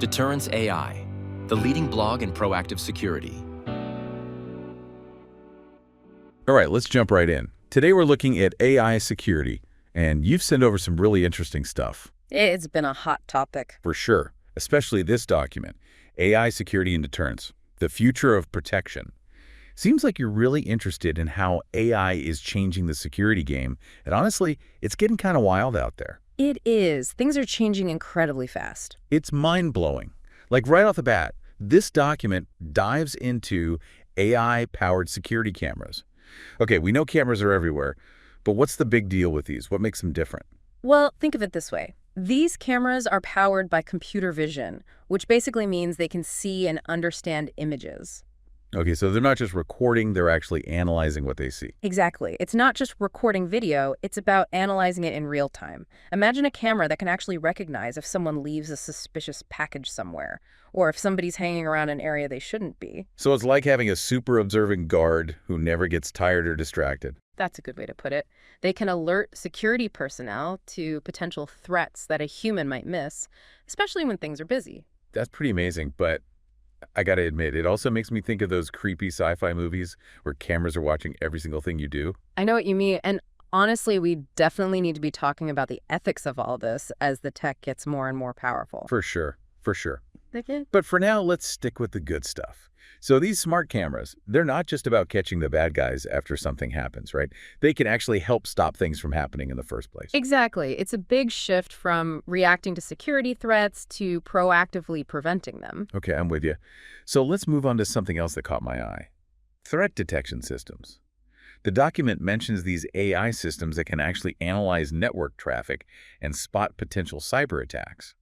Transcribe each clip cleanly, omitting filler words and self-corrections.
Deterrence AI, the leading blog in proactive security. All right, let's jump right in. Today we're looking at AI security, and you've sent over some really interesting stuff. It's been a hot topic. For sure, especially this document, AI Security and Deterrence, the future of protection. Seems like you're really interested in how AI is changing the security game, and honestly, it's getting kind of wild out there. It is. Things are changing incredibly fast. It's mind-blowing. Like right off the bat, this document dives into AI-powered security cameras. Okay, we know cameras are everywhere, but what's the big deal with these? What makes them different? Well, think of it this way. These cameras are powered by computer vision, which basically means they can see and understand images. Okay, so they're not just recording, they're actually analyzing what they see. Exactly. It's not just recording video, it's about analyzing it in real time. Imagine a camera that can actually recognize if someone leaves a suspicious package somewhere, or if somebody's hanging around an area they shouldn't be. So it's like having a super observant guard who never gets tired or distracted. That's a good way to put it. They can alert security personnel to potential threats that a human might miss, especially when things are busy. That's pretty amazing, but I gotta admit, it also makes me think of those creepy sci-fi movies where cameras are watching every single thing you do. I know what you mean, and honestly, we definitely need to be talking about the ethics of all this as the tech gets more and more powerful. For sure, for sure. Okay. But for now, let's stick with the good stuff. So these smart cameras, they're not just about catching the bad guys after something happens, right? They can actually help stop things from happening in the first place. Exactly. It's a big shift from reacting to security threats to proactively preventing them. Okay, I'm with you. So let's move on to something else that caught my eye. Threat detection systems. The document mentions these AI systems that can actually analyze network traffic and spot potential cyber attacks.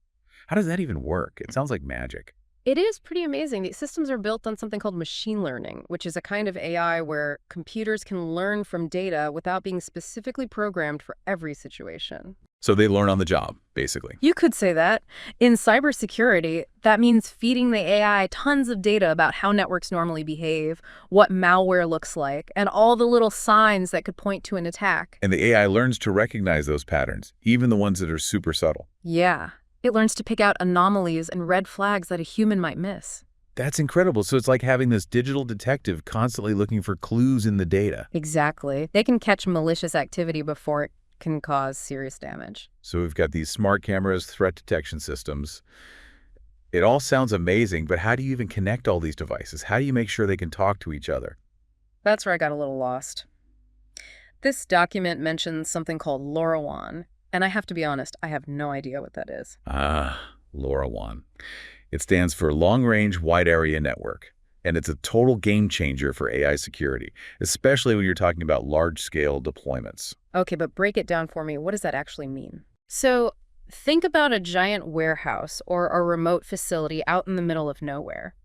How does that even work? It sounds like magic. It is pretty amazing. These systems are built on something called machine learning, which is a kind of AI where computers can learn from data without being specifically programmed for every situation. So they learn on the job, basically. You could say that. In cybersecurity, that means feeding the AI tons of data about how networks normally behave, what malware looks like, and all the little signs that could point to an attack. And the AI learns to recognize those patterns, even the ones that are super subtle. Yeah. It learns to pick out anomalies and red flags that a human might miss. That's incredible. So it's like having this digital detective constantly looking for clues in the data. Exactly. They can catch malicious activity before it can cause serious damage. So we've got these smart cameras, threat detection systems. It all sounds amazing, but how do you even connect all these devices? How do you make sure they can talk to each other? That's where I got a little lost. This document mentions something called LoRaWAN. And I have to be honest, I have no idea what that is. LoRaWAN. It stands for Long Range Wide Area Network, and it's a total game changer for AI security, especially when you're talking about large-scale deployments. Okay, but break it down for me. What does that actually mean? So think about a giant warehouse or a remote facility out in the middle of nowhere.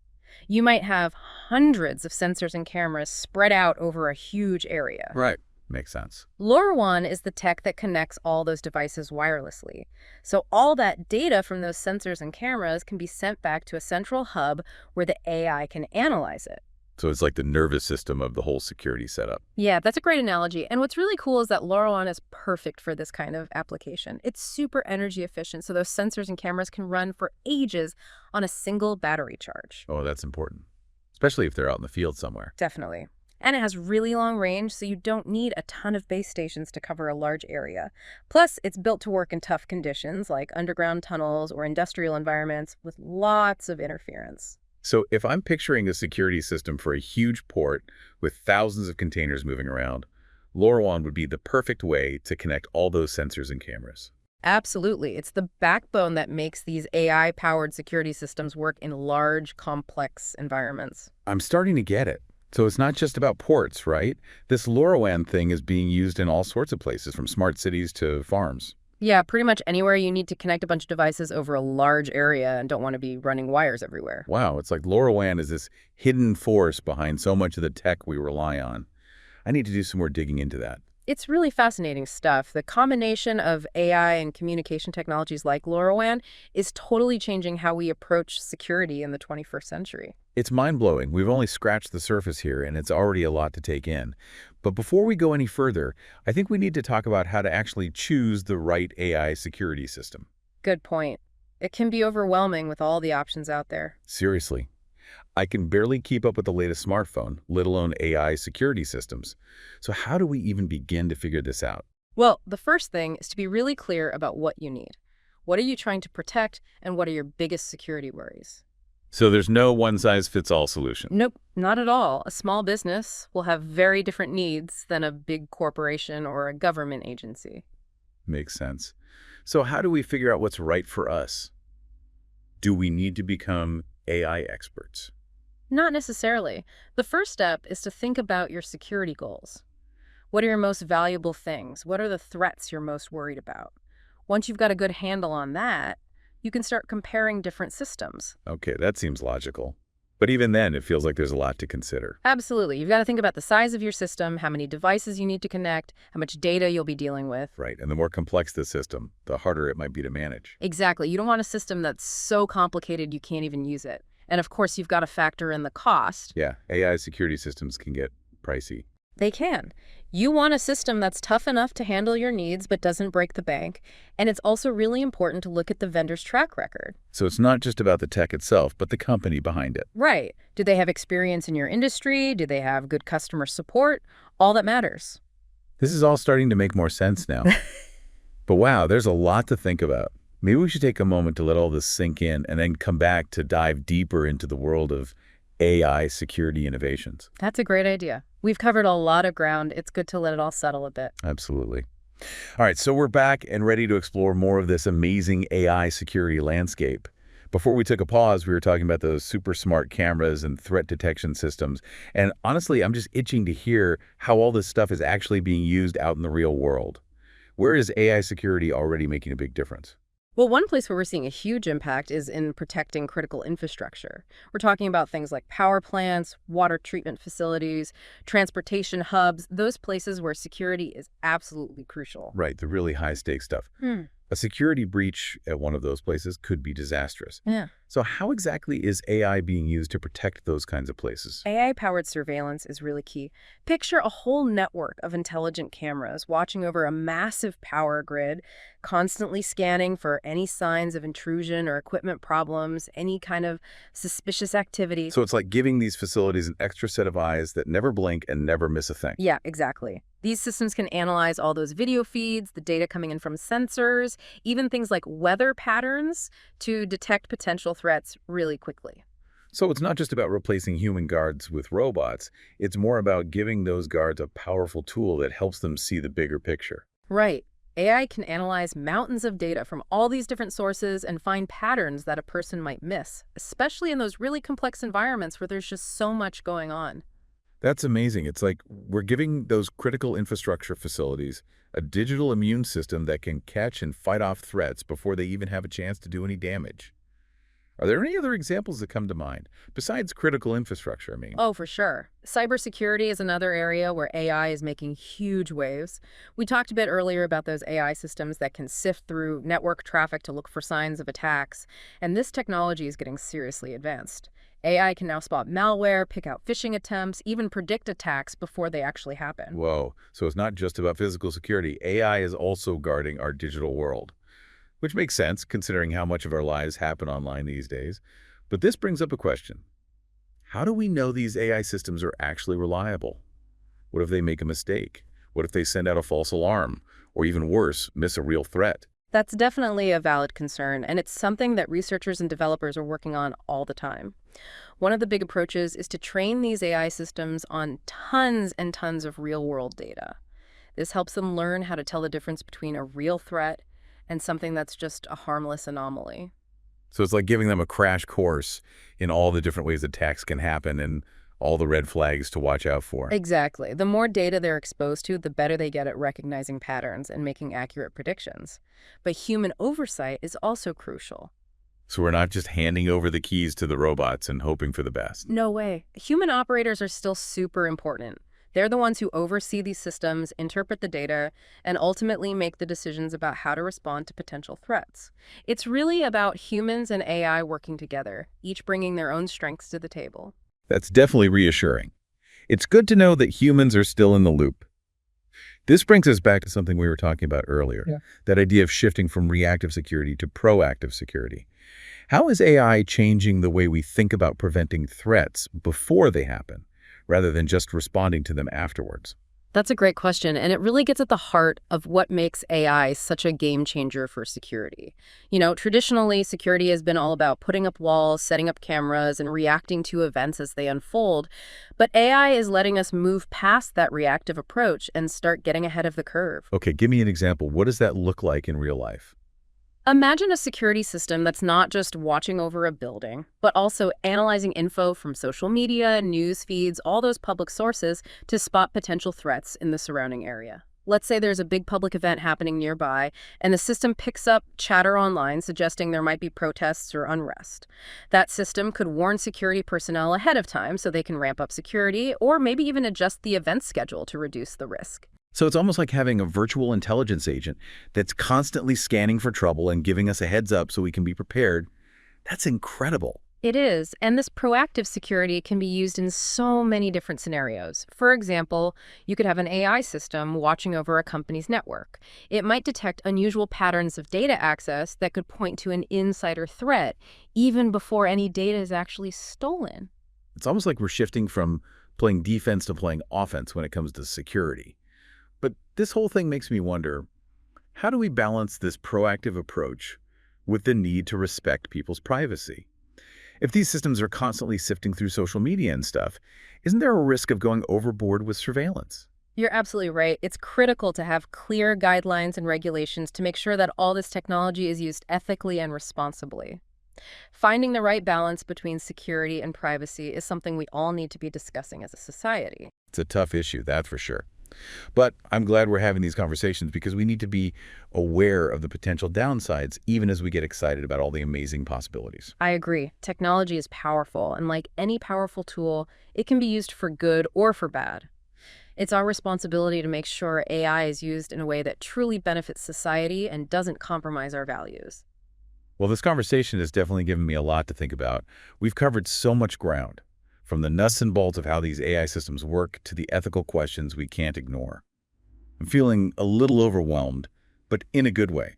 You might have hundreds of sensors and cameras spread out over a huge area. Right. Makes sense. LoRaWAN is the tech that connects all those devices wirelessly. So all that data from those sensors and cameras can be sent back to a central hub where the AI can analyze it. So it's like the nervous system of the whole security setup. Yeah, that's a great analogy. And what's really cool is that LoRaWAN is perfect for this kind of application. It's super energy efficient, so those sensors and cameras can run for ages on a single battery charge. Oh, that's important, especially if they're out in the field somewhere. Definitely. And it has really long range, so you don't need a ton of base stations to cover a large area. Plus, it's built to work in tough conditions like underground tunnels or industrial environments with lots of interference. So if I'm picturing a security system for a huge port with thousands of containers moving around, LoRaWAN would be the perfect way to connect all those sensors and cameras. Absolutely. It's the backbone that makes these AI-powered security systems work in large, complex environments. I'm starting to get it. So it's not just about ports, right? This LoRaWAN thing is being used in all sorts of places, from smart cities to farms. Yeah, pretty much anywhere you need to connect a bunch of devices over a large area and don't want to be running wires everywhere. Wow, it's like LoRaWAN is this hidden force behind so much of the tech we rely on. I need to do some more digging into that. It's really fascinating stuff. The combination of AI and communication technologies like LoRaWAN is totally changing how we approach security in the 21st century. It's mind-blowing. We've only scratched the surface here, and it's already a lot to take in. But before we go any further, I think we need to talk about how to actually choose the right AI security system. Good point. It can be overwhelming with all the options out there. Seriously, I can barely keep up with the latest smartphone, let alone AI security systems. So how do we even begin to figure this out? Well, the first thing is to be really clear about what you need. What are you trying to protect, and what are your biggest security worries? So there's no one-size-fits-all solution. Nope, not at all. A small business will have very different needs than a big corporation or a government agency. Makes sense. So how do we figure out what's right for us? Do we need to become AI experts? Not necessarily. The first step is to think about your security goals. What are your most valuable things? What are the threats you're most worried about? Once you've got a good handle on that, you can start comparing different systems. Okay, that seems logical. But even then, it feels like there's a lot to consider. Absolutely. You've got to think about the size of your system, how many devices you need to connect, how much data you'll be dealing with. Right, and the more complex the system, the harder it might be to manage. Exactly. You don't want a system that's so complicated you can't even use it. And of course, you've got to factor in the cost. Yeah, AI security systems can get pricey. They can. You want a system that's tough enough to handle your needs but doesn't break the bank. And it's also really important to look at the vendor's track record. So it's not just about the tech itself, but the company behind it. Right. Do they have experience in your industry? Do they have good customer support? All that matters. This is all starting to make more sense now. But wow, there's a lot to think about. Maybe we should take a moment to let all this sink in and then come back to dive deeper into the world of AI security innovations. That's a great idea. We've covered a lot of ground. It's good to let it all settle a bit. Absolutely. All right, so we're back and ready to explore more of this amazing AI security landscape. Before we took a pause, we were talking about those super smart cameras and threat detection systems. And honestly, I'm just itching to hear how all this stuff is actually being used out in the real world. Where is AI security already making a big difference? Well, one place where we're seeing a huge impact is in protecting critical infrastructure. We're talking about things like power plants, water treatment facilities, transportation hubs, those places where security is absolutely crucial. Right, the really high-stakes stuff. A security breach at one of those places could be disastrous. Yeah. So how exactly is AI being used to protect those kinds of places? AI-powered surveillance is really key. Picture a whole network of intelligent cameras watching over a massive power grid, constantly scanning for any signs of intrusion or equipment problems, any kind of suspicious activity. So it's like giving these facilities an extra set of eyes that never blink and never miss a thing. Yeah, exactly. These systems can analyze all those video feeds, the data coming in from sensors, even things like weather patterns to detect potential threats really quickly. So it's not just about replacing human guards with robots. It's more about giving those guards a powerful tool that helps them see the bigger picture. Right. AI can analyze mountains of data from all these different sources and find patterns that a person might miss, especially in those really complex environments where there's just so much going on. That's amazing. It's like we're giving those critical infrastructure facilities a digital immune system that can catch and fight off threats before they even have a chance to do any damage. Are there any other examples that come to mind? Besides critical infrastructure, I mean. Oh, for sure. Cybersecurity is another area where AI is making huge waves. We talked a bit earlier about those AI systems that can sift through network traffic to look for signs of attacks, and this technology is getting seriously advanced. AI can now spot malware, pick out phishing attempts, even predict attacks before they actually happen. Whoa. So it's not just about physical security. AI is also guarding our digital world, which makes sense considering how much of our lives happen online these days. But this brings up a question. How do we know these AI systems are actually reliable? What if they make a mistake? What if they send out a false alarm? Or even worse, miss a real threat? That's definitely a valid concern, and it's something that researchers and developers are working on all the time. One of the big approaches is to train these AI systems on tons and tons of real-world data. This helps them learn how to tell the difference between a real threat and something that's just a harmless anomaly. So it's like giving them a crash course in all the different ways attacks can happen and all the red flags to watch out for. Exactly. The more data they're exposed to, the better they get at recognizing patterns and making accurate predictions. But human oversight is also crucial. So we're not just handing over the keys to the robots and hoping for the best. No way. Human operators are still super important. They're the ones who oversee these systems, interpret the data, and ultimately make the decisions about how to respond to potential threats. It's really about humans and AI working together, each bringing their own strengths to the table. That's definitely reassuring. It's good to know that humans are still in the loop. This brings us back to something we were talking about earlier, Yeah. that idea of shifting from reactive security to proactive security. How is AI changing the way we think about preventing threats before they happen, rather than just responding to them afterwards? That's a great question, and it really gets at the heart of what makes AI such a game changer for security. Traditionally, security has been all about putting up walls, setting up cameras, and reacting to events as they unfold. But AI is letting us move past that reactive approach and start getting ahead of the curve. Okay, give me an example. What does that look like in real life? Imagine a security system that's not just watching over a building, but also analyzing info from social media, news feeds, all those public sources to spot potential threats in the surrounding area. Let's say there's a big public event happening nearby, and the system picks up chatter online suggesting there might be protests or unrest. That system could warn security personnel ahead of time so they can ramp up security, or maybe even adjust the event schedule to reduce the risk. So it's almost like having a virtual intelligence agent that's constantly scanning for trouble and giving us a heads up so we can be prepared. That's incredible. It is, and this proactive security can be used in so many different scenarios. For example, you could have an AI system watching over a company's network. It might detect unusual patterns of data access that could point to an insider threat, even before any data is actually stolen. It's almost like we're shifting from playing defense to playing offense when it comes to security. But this whole thing makes me wonder, how do we balance this proactive approach with the need to respect people's privacy? If these systems are constantly sifting through social media and stuff, isn't there a risk of going overboard with surveillance? You're absolutely right. It's critical to have clear guidelines and regulations to make sure that all this technology is used ethically and responsibly. Finding the right balance between security and privacy is something we all need to be discussing as a society. It's a tough issue, that's for sure. But I'm glad we're having these conversations because we need to be aware of the potential downsides, even as we get excited about all the amazing possibilities. I agree. Technology is powerful, and like any powerful tool, it can be used for good or for bad. It's our responsibility to make sure AI is used in a way that truly benefits society and doesn't compromise our values. Well, this conversation has definitely given me a lot to think about. We've covered so much ground, from the nuts and bolts of how these AI systems work to the ethical questions we can't ignore. I'm feeling a little overwhelmed, but in a good way.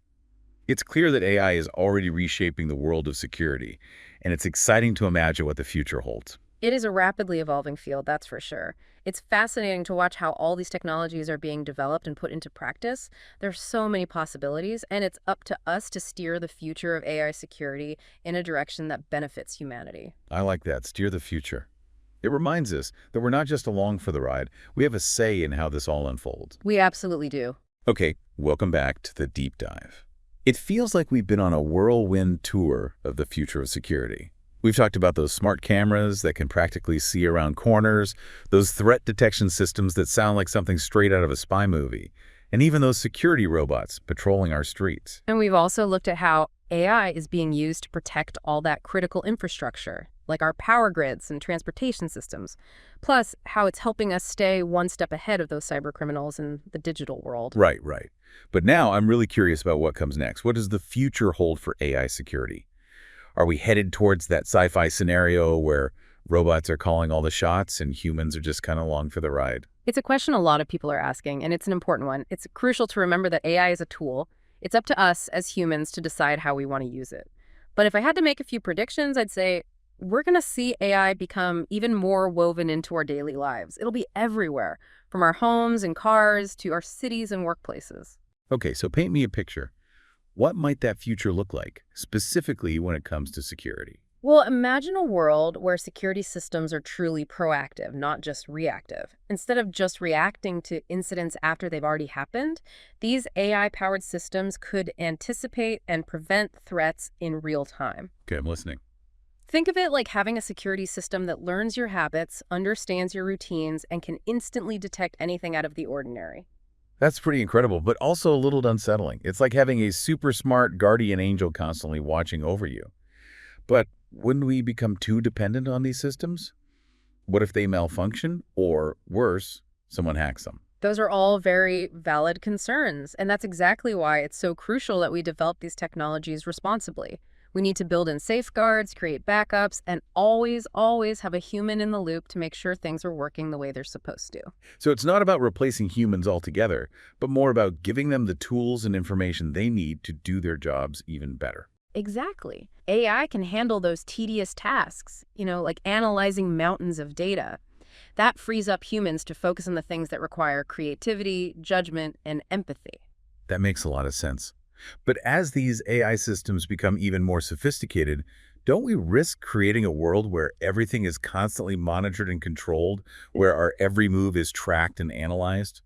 It's clear that AI is already reshaping the world of security, and it's exciting to imagine what the future holds. It is a rapidly evolving field, that's for sure. It's fascinating to watch how all these technologies are being developed and put into practice. There's so many possibilities, and it's up to us to steer the future of AI security in a direction that benefits humanity. I like that, steer the future. It reminds us that we're not just along for the ride, we have a say in how this all unfolds. We absolutely do. Okay, welcome back to the deep dive. It feels like we've been on a whirlwind tour of the future of security. We've talked about those smart cameras that can practically see around corners, those threat detection systems that sound like something straight out of a spy movie, and even those security robots patrolling our streets. And we've also looked at how AI is being used to protect all that critical infrastructure, like our power grids and transportation systems, plus how it's helping us stay one step ahead of those cyber criminals in the digital world. Right. But now I'm really curious about what comes next. What does the future hold for AI security? Are we headed towards that sci-fi scenario where robots are calling all the shots and humans are just kind of along for the ride? It's a question a lot of people are asking, and it's an important one. It's crucial to remember that AI is a tool. It's up to us as humans to decide how we want to use it. But if I had to make a few predictions, I'd say we're going to see AI become even more woven into our daily lives. It'll be everywhere, from our homes and cars to our cities and workplaces. Okay, so paint me a picture. What might that future look like, specifically when it comes to security? Well, imagine a world where security systems are truly proactive, not just reactive. Instead of just reacting to incidents after they've already happened, these AI-powered systems could anticipate and prevent threats in real time. Okay, I'm listening. Think of it like having a security system that learns your habits, understands your routines, and can instantly detect anything out of the ordinary. That's pretty incredible, but also a little unsettling. It's like having a super smart guardian angel constantly watching over you. But wouldn't we become too dependent on these systems? What if they malfunction? Or worse, someone hacks them? Those are all very valid concerns, and that's exactly why it's so crucial that we develop these technologies responsibly. We need to build in safeguards, create backups, and always, always have a human in the loop to make sure things are working the way they're supposed to. So it's not about replacing humans altogether, but more about giving them the tools and information they need to do their jobs even better. Exactly. AI can handle those tedious tasks, like analyzing mountains of data. That frees up humans to focus on the things that require creativity, judgment, and empathy. That makes a lot of sense. But as these AI systems become even more sophisticated, don't we risk creating a world where everything is constantly monitored and controlled, where our every move is tracked and analyzed?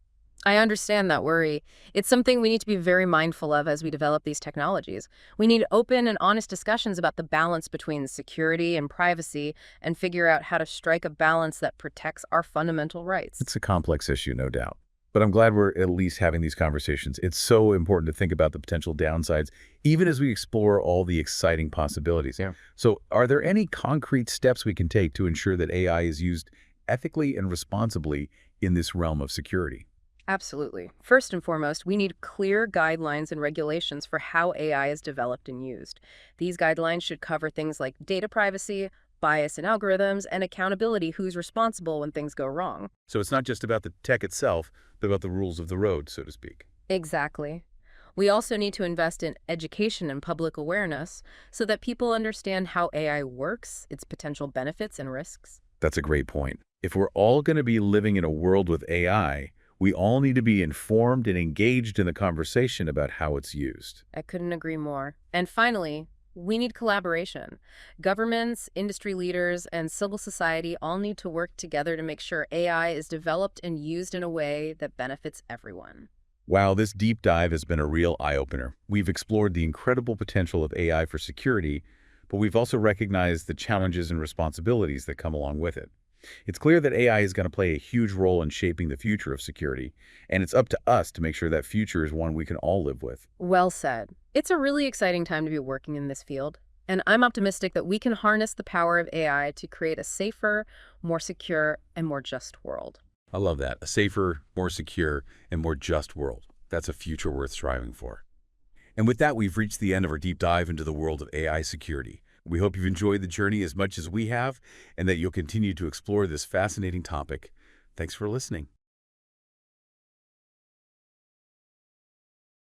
I understand that worry. It's something we need to be very mindful of as we develop these technologies. We need open and honest discussions about the balance between security and privacy and figure out how to strike a balance that protects our fundamental rights. It's a complex issue, no doubt. But I'm glad we're at least having these conversations. It's so important to think about the potential downsides, even as we explore all the exciting possibilities. Yeah. So are there any concrete steps we can take to ensure that AI is used ethically and responsibly in this realm of security? Absolutely. First and foremost, we need clear guidelines and regulations for how AI is developed and used. These guidelines should cover things like data privacy, bias in algorithms, and accountability who's responsible when things go wrong. So it's not just about the tech itself, but about the rules of the road, so to speak. Exactly. We also need to invest in education and public awareness so that people understand how AI works, its potential benefits and risks. That's a great point. If we're all going to be living in a world with AI, we all need to be informed and engaged in the conversation about how it's used. I couldn't agree more. And finally, we need collaboration. Governments, industry leaders, and civil society all need to work together to make sure AI is developed and used in a way that benefits everyone. Wow, this deep dive has been a real eye-opener. We've explored the incredible potential of AI for security, but we've also recognized the challenges and responsibilities that come along with it. It's clear that AI is going to play a huge role in shaping the future of security, and it's up to us to make sure that future is one we can all live with. Well said. It's a really exciting time to be working in this field, and I'm optimistic that we can harness the power of AI to create a safer, more secure, and more just world. I love that. A safer, more secure, and more just world. That's a future worth striving for. And with that, we've reached the end of our deep dive into the world of AI security. We hope you've enjoyed the journey as much as we have, and that you'll continue to explore this fascinating topic. Thanks for listening.